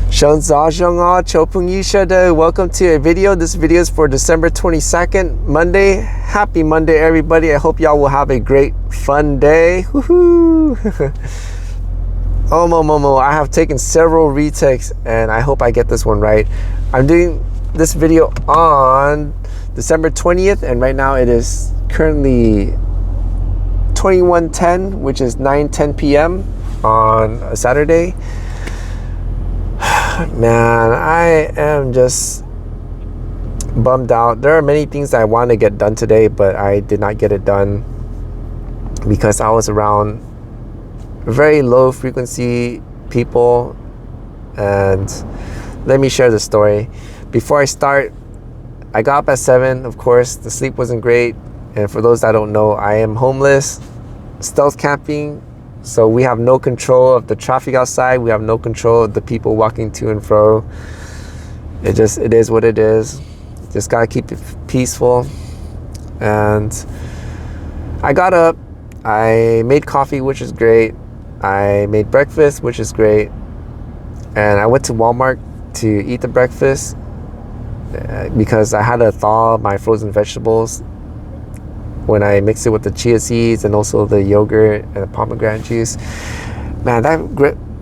Welcome to a video. This video is for December 22nd, Monday. Happy Monday, everybody. I hope y'all will have a great, fun day. Woohoo! Oh, Momo, I have taken several retakes and I hope I get this one right. I'm doing this video on December 20th and right now it is currently 21:10, which is 9:10 p.m. on a Saturday. Man, I am just bummed out. There are many things that I want to get done today, but I did not get it done because I was around very low frequency people. And let me share the story. Before I start, I got up at 7. Of course, the sleep wasn't great. And for those that don't know, I am homeless, stealth camping. So we have no control of the traffic outside. We have no control of the people walking to and fro. It is what it is. Just gotta keep it peaceful. And I got up, I made coffee, which is great. I made breakfast, which is great. And I went to Walmart to eat the breakfast because I had to thaw my frozen vegetables when I mix it with the chia seeds and also the yogurt and the pomegranate juice. Man, that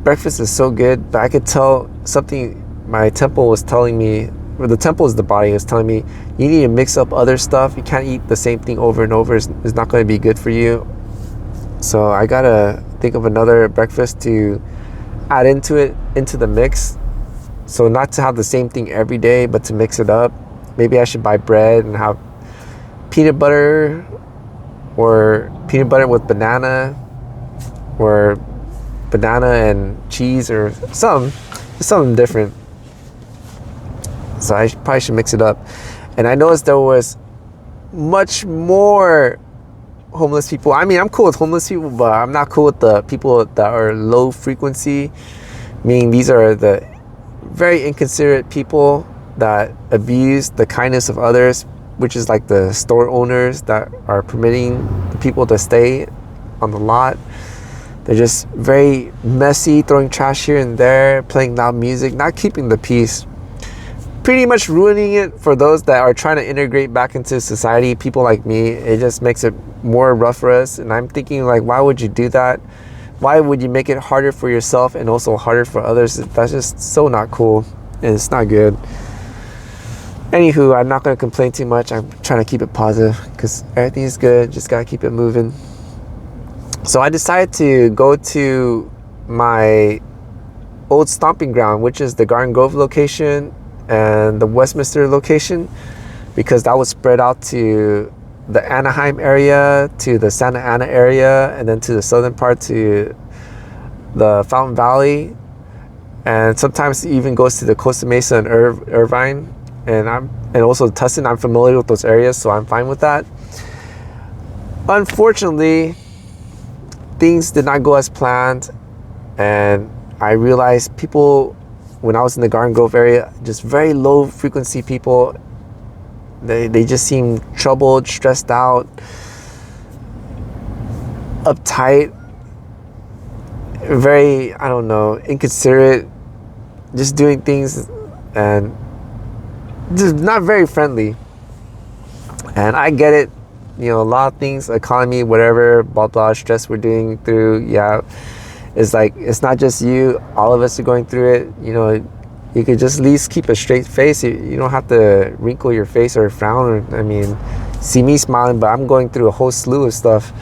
breakfast is so good, but I could tell something my temple was telling me, or the temple is the body, is telling me, you need to mix up other stuff. You can't eat the same thing over and over. It's not going to be good for you. So I gotta think of another breakfast to add into the mix. So not to have the same thing every day, but to mix it up. Maybe I should buy bread and have peanut butter, or peanut butter with banana, or banana and cheese, or something different. So I probably should mix it up. And I noticed there was much more homeless people. I mean, I'm cool with homeless people, but I'm not cool with the people that are low frequency, meaning these are the very inconsiderate people that abuse the kindness of others, which is like the store owners that are permitting the people to stay on the lot. They're just very messy, throwing trash here and there, playing loud music, not keeping the peace. Pretty much ruining it for those that are trying to integrate back into society. People like me, it just makes it more rough for us. And I'm thinking, like, why would you do that? Why would you make it harder for yourself and also harder for others? That's just so not cool, and it's not good. Anywho, I'm not going to complain too much. I'm trying to keep it positive because everything is good. Just got to keep it moving. So I decided to go to my old stomping ground, which is the Garden Grove location and the Westminster location, because that was spread out to the Anaheim area, to the Santa Ana area, and then to the southern part to the Fountain Valley. And sometimes it even goes to the Costa Mesa and Irvine. And also Tustin. I'm familiar with those areas, so I'm fine with that. Unfortunately, things did not go as planned, and I realized people, when I was in the Garden Grove area, just very low frequency people, they just seem troubled, stressed out, uptight, very, I don't know, inconsiderate, just doing things and just not very friendly. And I get it, you know, a lot of things, economy, whatever, blah blah, stress we're doing through. Yeah, it's like, it's not just you, all of us are going through it. You know, you could just at least keep a straight face. You don't have to wrinkle your face or frown, or, I mean, see me smiling, but I'm going through a whole slew of stuff.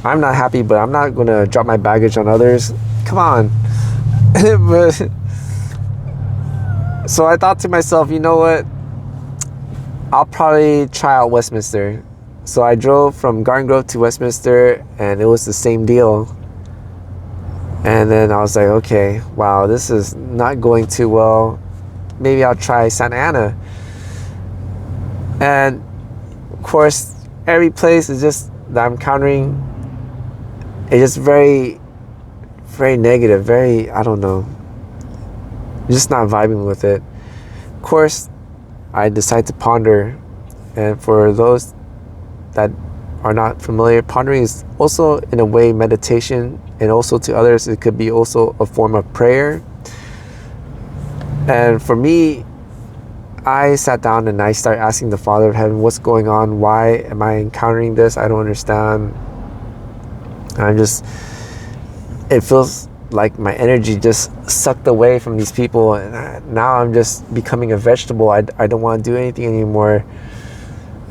I'm not happy, but I'm not gonna drop my baggage on others. Come on. But so I thought to myself, you know what? I'll probably try out Westminster. So I drove from Garden Grove to Westminster, and it was the same deal. And then I was like, okay, wow, this is not going too well. Maybe I'll try Santa Ana. And of course, every place is just that I'm encountering, it's just very, very negative, very, I don't know, just not vibing with it. Of course, I decided to ponder. And for those that are not familiar, pondering is also in a way meditation, and also to others it could be also a form of prayer. And for me, I sat down and I started asking the Father of Heaven, what's going on? Why am I encountering this? I don't understand. It feels like my energy just sucked away from these people, and now I'm just becoming a vegetable. I don't want to do anything anymore.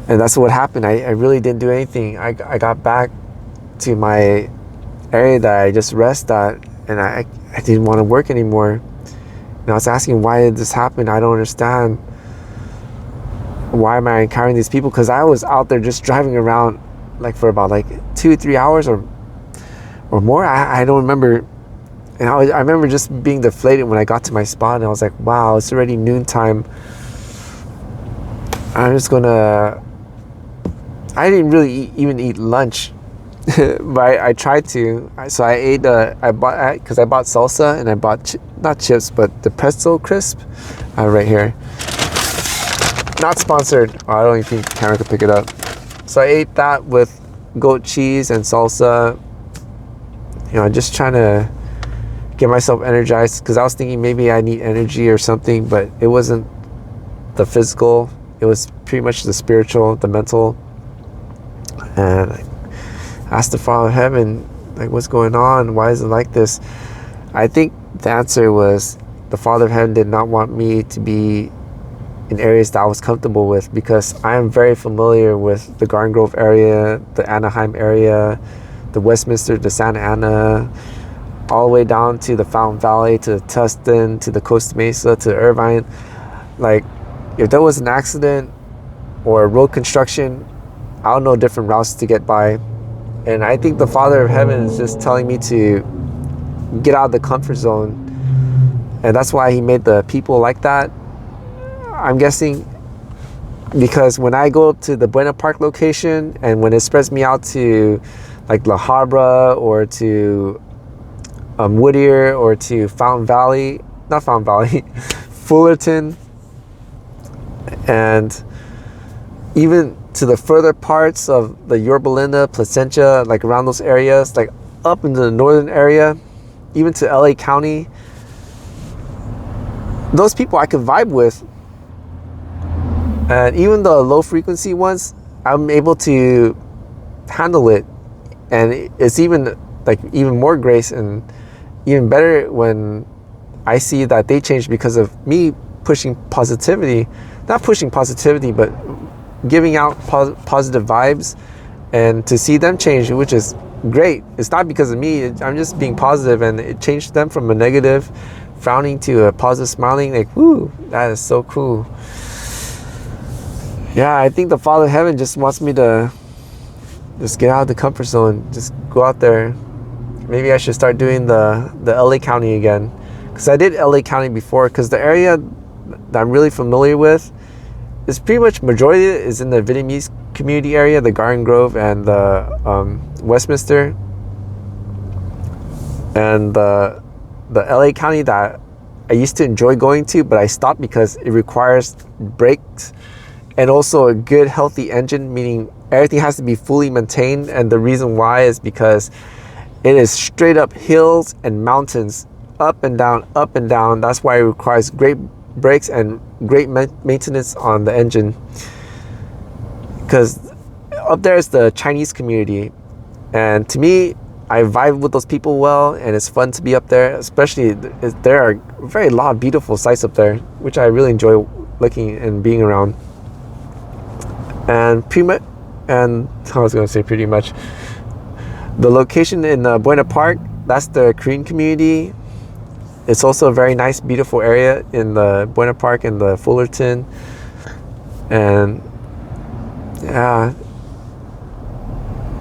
And that's what happened. I really didn't do anything. I got back to my area that I just rest at, and I didn't want to work anymore. And I was asking, why did this happen? I don't understand. Why am I encountering these people? Because I was out there just driving around like for about like 2-3 hours or more. I don't remember. And I remember just being deflated when I got to my spot, and I was like, wow, it's already noontime. I'm just gonna... I didn't really even eat lunch, but I tried to. So I ate, because I bought salsa, and I bought, not chips, but the pretzel crisp right here. Not sponsored. Oh, I don't even think the camera could pick it up. So I ate that with goat cheese and salsa. Just trying to get myself energized, because I was thinking maybe I need energy or something, but it wasn't the physical. It was pretty much the spiritual, the mental. And I asked the Father of Heaven, like, what's going on? Why is it like this? I think the answer was the Father of Heaven did not want me to be in areas that I was comfortable with, because I am very familiar with the Garden Grove area, the Anaheim area, the Westminster, the Santa Ana, all the way down to the Fountain Valley, to Tustin, to the Costa Mesa, to Irvine. Like, if there was an accident or road construction, I'll know different routes to get by. And I think the Father of Heaven is just telling me to get out of the comfort zone. And that's why he made the people like that. I'm guessing because when I go to the Buena Park location, and when it spreads me out to like La Habra or to Whittier or to Fountain Valley, not Fountain Valley, Fullerton, and even to the further parts of the Yorba Linda, Placentia, like around those areas, like up into the northern area, even to LA County, those people I could vibe with. And even the low frequency ones, I'm able to handle it. And it's even more grace and even better when I see that they change because of me pushing positivity. Not pushing positivity, but giving out positive vibes, and to see them change, which is great. It's not because of me. I'm just being positive, and it changed them from a negative frowning to a positive smiling. Like, whoo, that is so cool. Yeah, I think the Father of Heaven just wants me to just get out of the comfort zone. Just go out there. Maybe I should start doing the LA County again. Because I did LA County before. Because the area that I'm really familiar with is pretty much majority is in the Vietnamese community area, the Garden Grove and the Westminster. And the LA County that I used to enjoy going to, but I stopped because it requires brakes and also a good healthy engine, meaning everything has to be fully maintained. And the reason why is because it is straight up hills and mountains, up and down, up and down. That's why it requires great brakes and great maintenance on the engine. Because up there is the Chinese community, and to me, I vibe with those people well, and it's fun to be up there. Especially there are very lot of beautiful sites up there, which I really enjoy looking and being around. And I was going to say pretty much, the location in Buena Park, that's the Korean community. It's also a very nice, beautiful area in the Buena Park and the Fullerton. And yeah,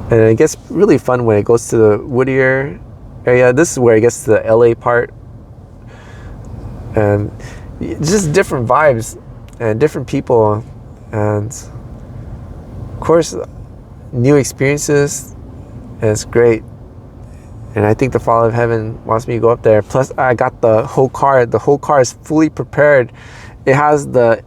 and it gets really fun when it goes to the Whittier area. This is where it gets to the LA part. And just different vibes and different people. And of course, new experiences. And it's great. And I think the Father of Heaven wants me to go up there. Plus, I got the whole car. The whole car is fully prepared. It has the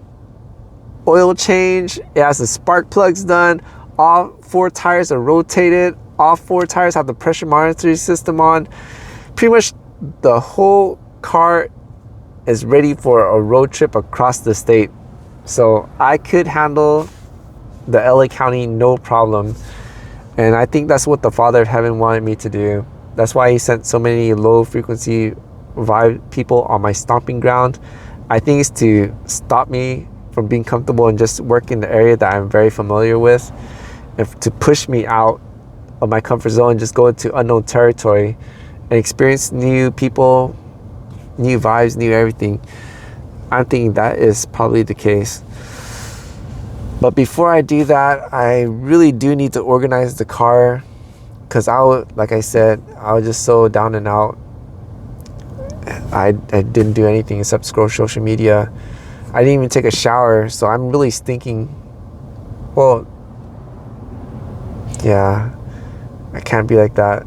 oil change. It has the spark plugs done. All 4 tires are rotated. All 4 tires have the pressure monitoring system on. Pretty much the whole car is ready for a road trip across the state. So I could handle the LA County no problem. And I think that's what the Father of Heaven wanted me to do. That's why he sent so many low frequency vibe people on my stomping ground. I think it's to stop me from being comfortable and just work in the area that I'm very familiar with, and to push me out of my comfort zone and just go into unknown territory and experience new people, new vibes, new everything. I'm thinking that is probably the case. But before I do that, I really do need to organize the car, because like I said, I was just so down and out. I didn't do anything except scroll social media. I didn't even take a shower, so I'm really stinking. Well, yeah, I can't be like that.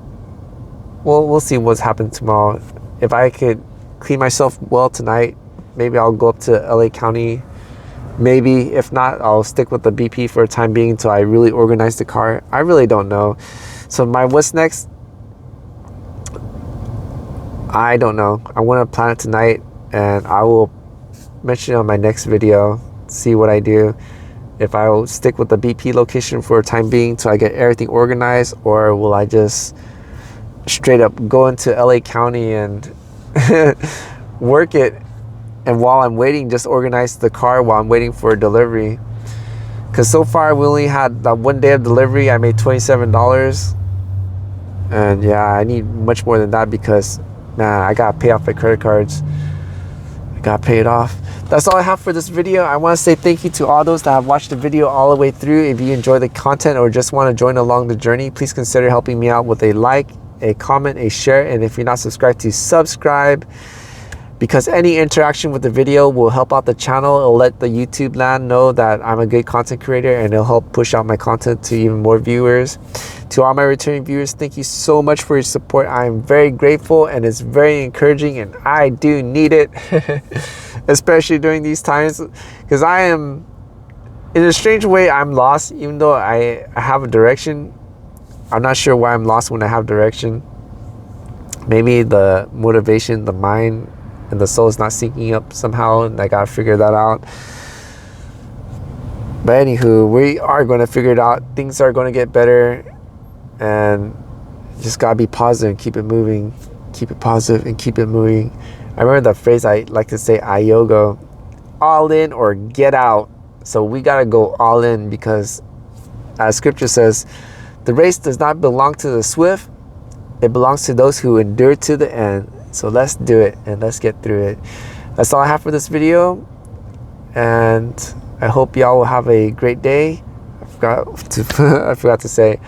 Well, we'll see what's happened tomorrow. If I could clean myself well tonight, maybe I'll go up to LA County. Maybe. If not, I'll stick with the BP for a time being until I really organize the car. I really don't know. So what's next? I don't know. I'm going to plan it tonight, and I will mention it on my next video. See what I do. If I will stick with the BP location for a time being till I get everything organized, or will I just straight up go into LA County and work it, and while I'm waiting, just organize the car while I'm waiting for a delivery. Because so far we only had that one day of delivery. I made $27, and yeah, I need much more than that, because man, I gotta pay off my credit cards. I gotta pay it off. That's all I have for this video. I want to say thank you to all those that have watched the video all the way through. If you enjoy the content or just want to join along the journey, please consider helping me out with a like, a comment, a share, and if you're not subscribed, to subscribe, because any interaction with the video will help out the channel. It'll let the YouTube land know that I'm a good content creator, and it'll help push out my content to even more viewers. To all my returning viewers, thank you so much for your support. I am very grateful, and it's very encouraging, and I do need it, especially during these times, because I am, in a strange way, I'm lost. Even though I have a direction, I'm not sure why I'm lost when I have direction. Maybe the motivation, the mind, and the soul is not syncing up somehow, and I gotta figure that out. But anywho, we are going to figure it out. Things are going to get better, and just gotta be positive and keep it moving. Keep it positive and keep it moving. I remember the phrase I like to say, aiogo, all in or get out. So we gotta go all in, because as scripture says, the race does not belong to the swift, it belongs to those who endure to the end. So let's do it, and let's get through it. That's all I have for this video, and I hope y'all will have a great day. I forgot to say.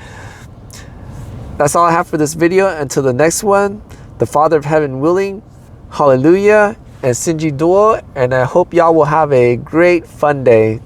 That's all I have for this video. Until the next one, the Father of Heaven willing, hallelujah, and Sinji Duo, and I hope y'all will have a great fun day.